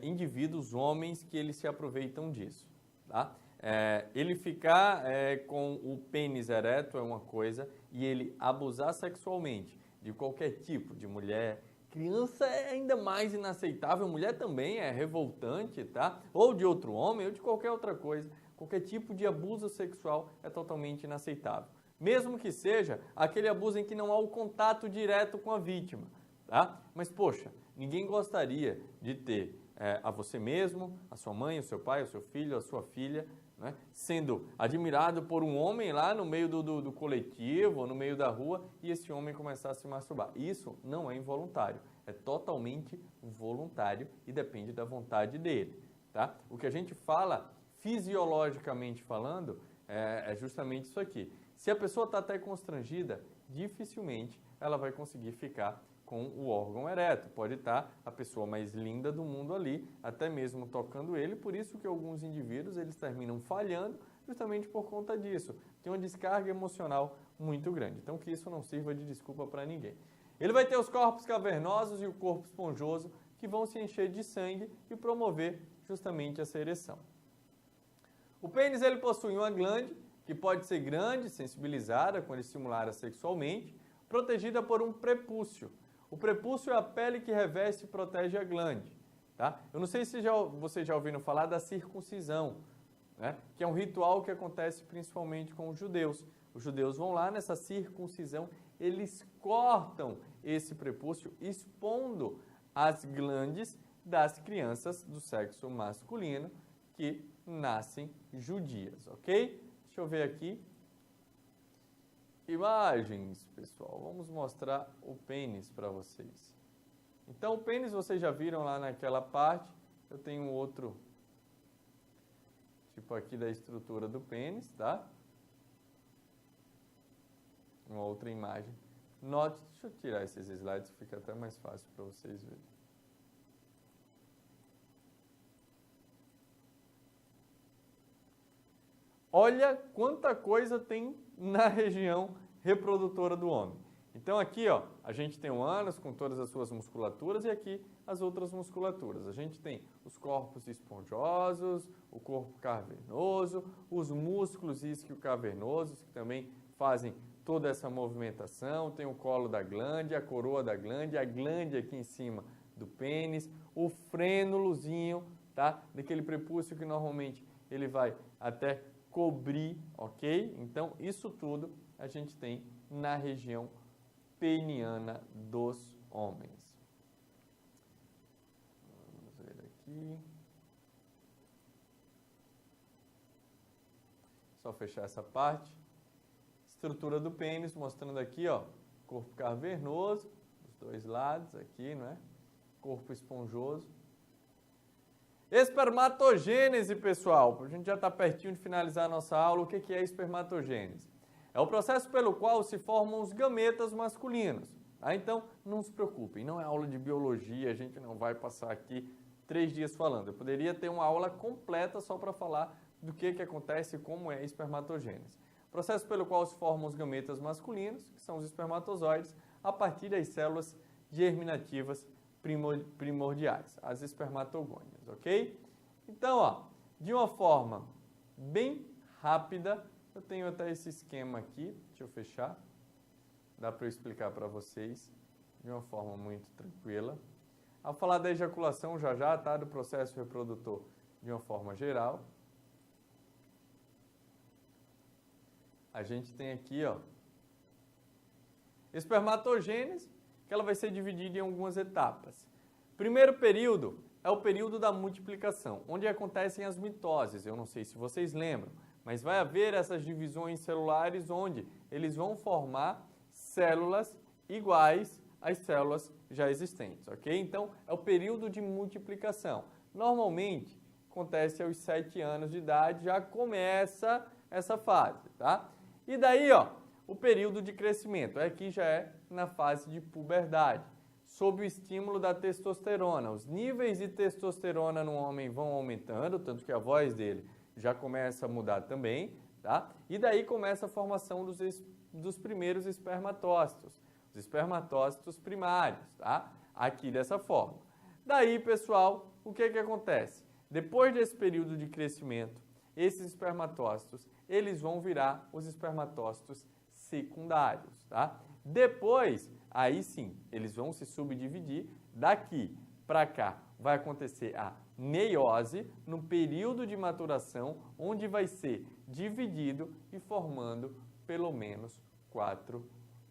indivíduos, homens, que eles se aproveitam disso, tá? Ele ficar com o pênis ereto é uma coisa e ele abusar sexualmente de qualquer tipo de mulher, criança é ainda mais inaceitável, mulher também é revoltante, tá? Ou de outro homem ou de qualquer outra coisa, qualquer tipo de abuso sexual é totalmente inaceitável. Mesmo que seja aquele abuso em que não há o contato direto com a vítima, tá? Mas poxa, ninguém gostaria de ter a você mesmo, a sua mãe, o seu pai, o seu filho, a sua filha, né, sendo admirado por um homem lá no meio do coletivo, no meio da rua, e esse homem começar a se masturbar. Isso não é involuntário, é totalmente voluntário e depende da vontade dele, tá? O que a gente fala, fisiologicamente falando, é justamente isso aqui. Se a pessoa está até constrangida, dificilmente ela vai conseguir ficar com o órgão ereto. Pode estar a pessoa mais linda do mundo ali, até mesmo tocando ele, por isso que alguns indivíduos eles terminam falhando justamente por conta disso. Tem uma descarga emocional muito grande. Então que isso não sirva de desculpa para ninguém. Ele vai ter os corpos cavernosos e o corpo esponjoso que vão se encher de sangue e promover justamente essa ereção. O pênis ele possui uma glande que pode ser grande, sensibilizada quando estimulada sexualmente, protegida por um prepúcio. O prepúcio é a pele que reveste e protege a glande, tá? Eu não sei se vocês já ouviram falar da circuncisão, né? Que é um ritual que acontece principalmente com os judeus. Os judeus vão lá nessa circuncisão, eles cortam esse prepúcio, expondo as glandes das crianças do sexo masculino que nascem judias, ok? Deixa eu ver aqui. Imagens, pessoal. Vamos mostrar o pênis para vocês. Então, o pênis vocês já viram lá naquela parte. Eu tenho um outro tipo aqui da estrutura do pênis, tá? Uma outra imagem. Note, deixa eu tirar esses slides, fica até mais fácil para vocês verem. Olha quanta coisa tem na região reprodutora do homem. Então aqui, ó, a gente tem o ânus com todas as suas musculaturas e aqui as outras musculaturas. A gente tem os corpos esponjosos, o corpo cavernoso, os músculos isquiocavernosos que também fazem toda essa movimentação. Tem o colo da glande, a coroa da glande, a glande aqui em cima do pênis, o frênulozinho, tá? Daquele prepúcio que normalmente ele vai até cobrir, ok? Então, isso tudo a gente tem na região peniana dos homens. Vamos ver aqui. Só fechar essa parte. Estrutura do pênis, mostrando aqui, ó, corpo cavernoso, dos dois lados aqui, não é? Corpo esponjoso. Espermatogênese, pessoal. A gente já está pertinho de finalizar a nossa aula. O que é espermatogênese? É o processo pelo qual se formam os gametas masculinos. Tá? Então, não se preocupem, não é aula de biologia, a gente não vai passar aqui 3 dias falando. Eu poderia ter uma aula completa só para falar do que acontece e como é a espermatogênese. Processo pelo qual se formam os gametas masculinos, que são os espermatozoides, a partir das células germinativas primordiais, as espermatogônias, ok? Então, ó, de uma forma bem rápida, eu tenho até esse esquema aqui, deixa eu fechar, dá para eu explicar para vocês de uma forma muito tranquila. Ao falar da ejaculação já, tá, do processo reprodutor de uma forma geral, a gente tem aqui, ó, espermatogênese, que ela vai ser dividida em algumas etapas. Primeiro período é o período da multiplicação, onde acontecem as mitoses. Eu não sei se vocês lembram, mas vai haver essas divisões celulares onde eles vão formar células iguais às células já existentes, ok? Então, é o período de multiplicação. Normalmente, acontece aos 7 anos de idade, já começa essa fase, tá? E daí, ó, o período de crescimento, aqui já é na fase de puberdade, sob o estímulo da testosterona. Os níveis de testosterona no homem vão aumentando, tanto que a voz dele já começa a mudar também, tá? E daí começa a formação dos primeiros espermatócitos, os espermatócitos primários, tá? Aqui dessa forma. Daí, pessoal, o que acontece? Depois desse período de crescimento, esses espermatócitos, eles vão virar os espermatócitos secundários, tá? Depois, aí sim, eles vão se subdividir. Daqui para cá vai acontecer a meiose no período de maturação, onde vai ser dividido e formando pelo menos 4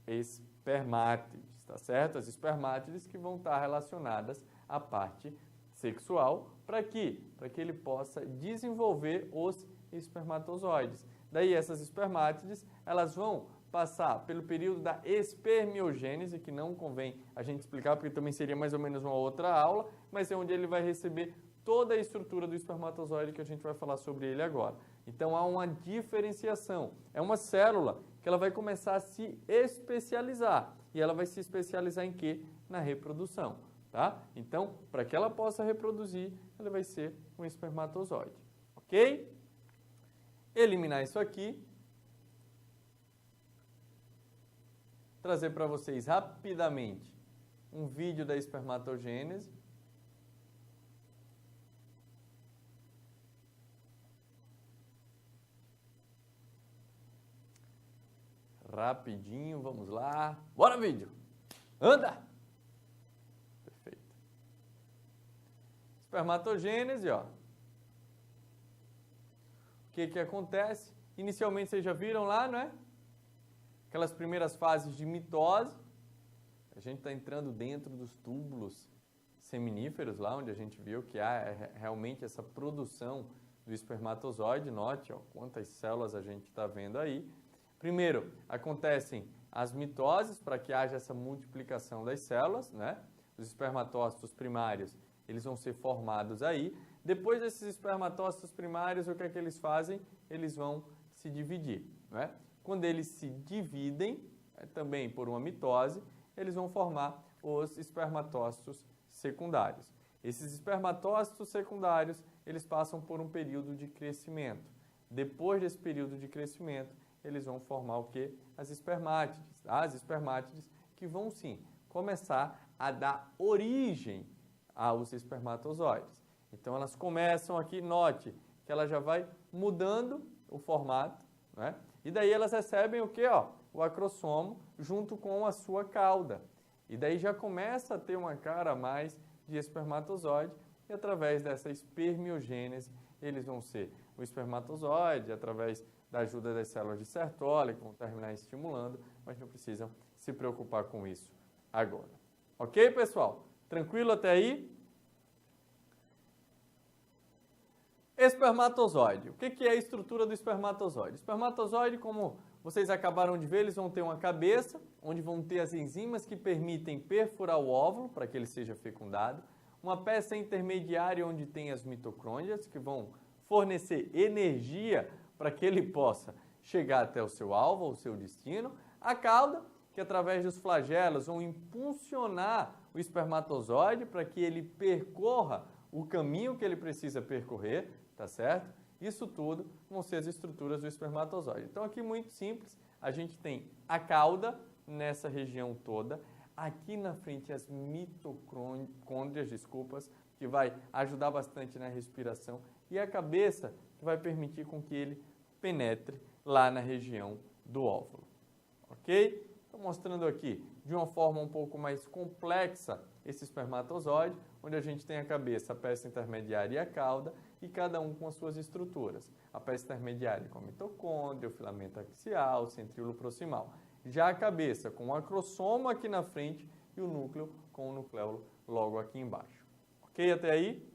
espermátides, tá certo? As espermátides que vão estar relacionadas à parte sexual, para quê? Para que ele possa desenvolver os espermatozoides. Daí essas espermátides, elas vão passar pelo período da espermiogênese, que não convém a gente explicar, porque também seria mais ou menos uma outra aula, mas é onde ele vai receber toda a estrutura do espermatozoide, que a gente vai falar sobre ele agora. Então há uma diferenciação. É uma célula que ela vai começar a se especializar. E ela vai se especializar em quê? Na reprodução, tá? Então, para que ela possa reproduzir, ela vai ser um espermatozoide, ok? Eliminar isso aqui. Trazer para vocês rapidamente um vídeo da espermatogênese. Rapidinho, vamos lá. Bora, vídeo! Anda! Perfeito. Espermatogênese, ó. O que acontece? Inicialmente vocês já viram lá, não é? Aquelas primeiras fases de mitose. A gente está entrando dentro dos túbulos seminíferos, lá onde a gente viu que há realmente essa produção do espermatozoide. Note, ó, quantas células a gente está vendo aí. Primeiro, acontecem as mitoses para que haja essa multiplicação das células, né? Os espermatócitos primários, eles vão ser formados aí. Depois desses espermatócitos primários, o que é que eles fazem? Eles vão se dividir, né? Quando eles se dividem, também por uma mitose, eles vão formar os espermatócitos secundários. Esses espermatócitos secundários, eles passam por um período de crescimento. Depois desse período de crescimento, eles vão formar o quê? As espermátides. As espermátides que vão, sim, começar a dar origem aos espermatozoides. Então, elas começam aqui, note, que ela já vai mudando o formato, né? E daí elas recebem o quê? Ó, o acrossomo junto com a sua cauda. E daí já começa a ter uma cara a mais de espermatozoide e através dessa espermiogênese eles vão ser o espermatozoide, através da ajuda das células de Sertoli, que vão terminar estimulando, mas não precisam se preocupar com isso agora. Ok, pessoal? Tranquilo até aí? Espermatozoide. O que é a estrutura do espermatozoide? O espermatozoide, como vocês acabaram de ver, eles vão ter uma cabeça, onde vão ter as enzimas que permitem perfurar o óvulo, para que ele seja fecundado. Uma peça intermediária, onde tem as mitocôndrias, que vão fornecer energia para que ele possa chegar até o seu alvo, o seu destino. A cauda, que através dos flagelos vão impulsionar o espermatozoide para que ele percorra o caminho que ele precisa percorrer, tá certo? Isso tudo vão ser as estruturas do espermatozoide. Então aqui muito simples, a gente tem a cauda nessa região toda, aqui na frente as mitocôndrias, que vai ajudar bastante na respiração, e a cabeça, que vai permitir com que ele penetre lá na região do óvulo. Ok? Estou mostrando aqui de uma forma um pouco mais complexa esse espermatozoide, onde a gente tem a cabeça, a peça intermediária e a cauda, e cada um com as suas estruturas. A peça intermediária com a mitocôndria, o filamento axial, o centríolo proximal. Já a cabeça com o acrossomo aqui na frente e o núcleo com o nucleolo logo aqui embaixo. Ok até aí?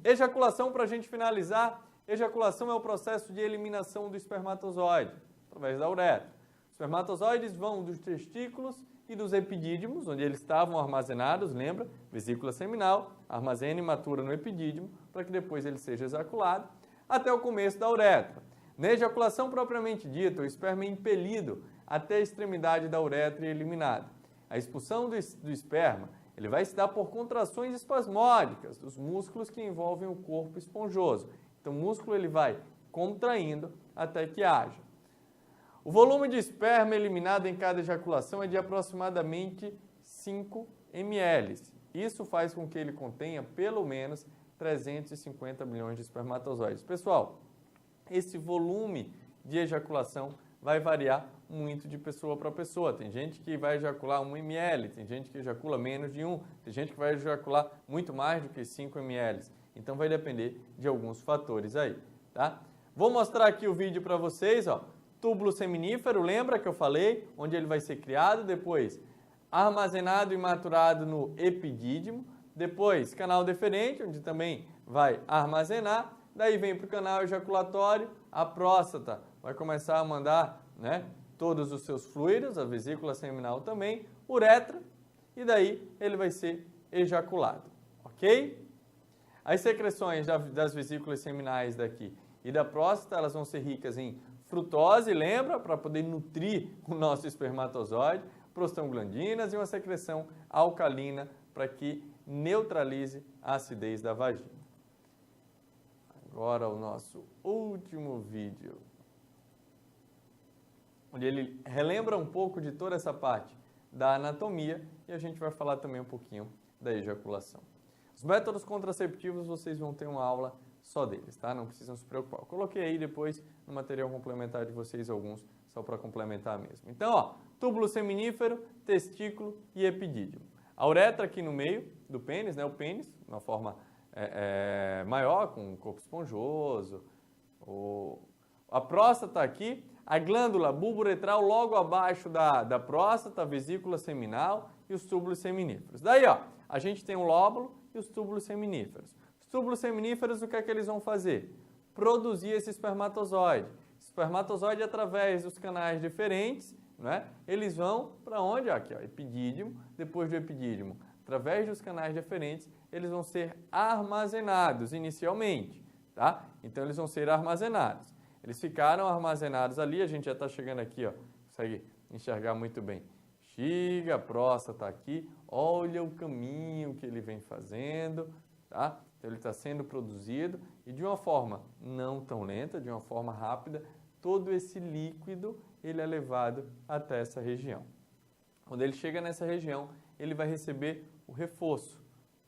Ejaculação, para a gente finalizar, ejaculação é o processo de eliminação do espermatozoide, através da uretra. Os espermatozoides vão dos testículos e dos epidídimos, onde eles estavam armazenados, lembra? Vesícula seminal, armazena e matura no epidídimo, para que depois ele seja ejaculado, até o começo da uretra. Na ejaculação propriamente dita, o esperma é impelido até a extremidade da uretra e eliminado. A expulsão do esperma ele vai se dar por contrações espasmódicas dos músculos que envolvem o corpo esponjoso. Então, o músculo ele vai contraindo até que haja. O volume de esperma eliminado em cada ejaculação é de aproximadamente 5 ml. Isso faz com que ele contenha pelo menos 350 milhões de espermatozoides. Pessoal, esse volume de ejaculação vai variar muito de pessoa para pessoa. Tem gente que vai ejacular 1 ml, tem gente que ejacula menos de 1, tem gente que vai ejacular muito mais do que 5 ml. Então vai depender de alguns fatores aí, tá? Vou mostrar aqui o vídeo para vocês, ó. Túbulo seminífero, lembra que eu falei? Onde ele vai ser criado, depois armazenado e maturado no epidídimo, depois canal deferente, onde também vai armazenar, daí vem para o canal ejaculatório, a próstata vai começar a mandar, né, todos os seus fluidos, a vesícula seminal também, uretra, e daí ele vai ser ejaculado, ok? As secreções das vesículas seminais daqui e da próstata, elas vão ser ricas em frutose, lembra? Para poder nutrir o nosso espermatozoide, prostaglandinas e uma secreção alcalina para que neutralize a acidez da vagina. Agora o nosso último vídeo, onde ele relembra um pouco de toda essa parte da anatomia e a gente vai falar também um pouquinho da ejaculação. Os métodos contraceptivos, vocês vão ter uma aula só deles, tá? Não precisam se preocupar. Eu coloquei aí depois no material complementar de vocês alguns, só para complementar mesmo. Então, ó, túbulo seminífero, testículo e epidídimo. A uretra aqui no meio do pênis, né? O pênis, de uma forma maior, com um corpo esponjoso. A próstata aqui, a glândula bulbo-uretral logo abaixo da próstata, a vesícula seminal e os túbulos seminíferos. Daí, ó, a gente tem um lóbulo e os túbulos seminíferos. Os túbulos seminíferos, o que é que eles vão fazer? Produzir esse espermatozoide. Espermatozoide, através dos canais diferentes, né? Eles vão para onde? Aqui, ó, epidídimo. Depois do epidídimo, através dos canais diferentes, eles vão ser armazenados inicialmente, tá? Então, eles vão ser armazenados. Eles ficaram armazenados ali, a gente já está chegando aqui, ó, consegue enxergar muito bem. Bexiga, a próstata aqui, olha o caminho que ele vem fazendo, tá? Então, ele está sendo produzido e de uma forma não tão lenta, de uma forma rápida, todo esse líquido ele é levado até essa região. Quando ele chega nessa região, ele vai receber o reforço,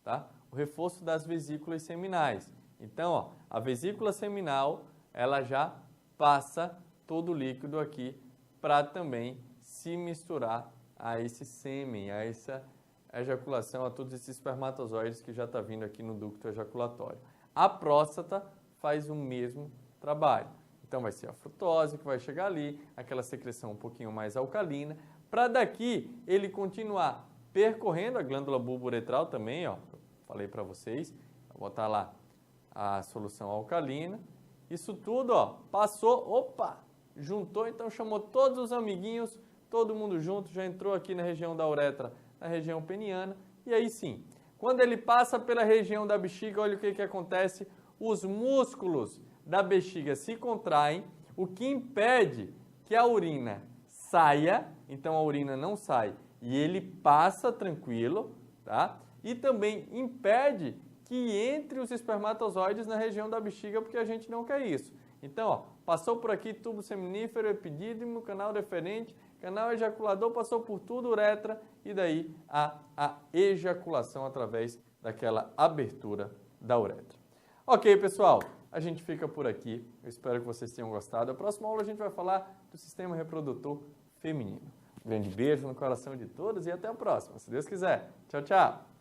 tá? O reforço das vesículas seminais. Então, ó, a vesícula seminal, ela já passa todo o líquido aqui para também se misturar a esse sêmen, a essa ejaculação, a todos esses espermatozoides que já está vindo aqui no ducto ejaculatório. A próstata faz o mesmo trabalho. Então, vai ser a frutose que vai chegar ali, aquela secreção um pouquinho mais alcalina, para daqui ele continuar percorrendo a glândula bulbo-uretral também, ó, falei para vocês, vou botar lá a solução alcalina. Isso tudo, ó, passou, opa, juntou, então chamou todos os amiguinhos, todo mundo junto, já entrou aqui na região da uretra, na região peniana, e aí sim, quando ele passa pela região da bexiga, olha o que acontece, os músculos da bexiga se contraem, o que impede que a urina saia, então a urina não sai, e ele passa tranquilo, tá? E também impede que entre os espermatozoides na região da bexiga, porque a gente não quer isso. Então, ó, passou por aqui tubo seminífero, epidídimo, canal deferente, canal ejaculador, passou por tudo, uretra, e daí a ejaculação através daquela abertura da uretra. Ok, pessoal, a gente fica por aqui. Eu espero que vocês tenham gostado. A próxima aula a gente vai falar do sistema reprodutor feminino. Um grande beijo no coração de todos e até a próxima, se Deus quiser. Tchau, tchau!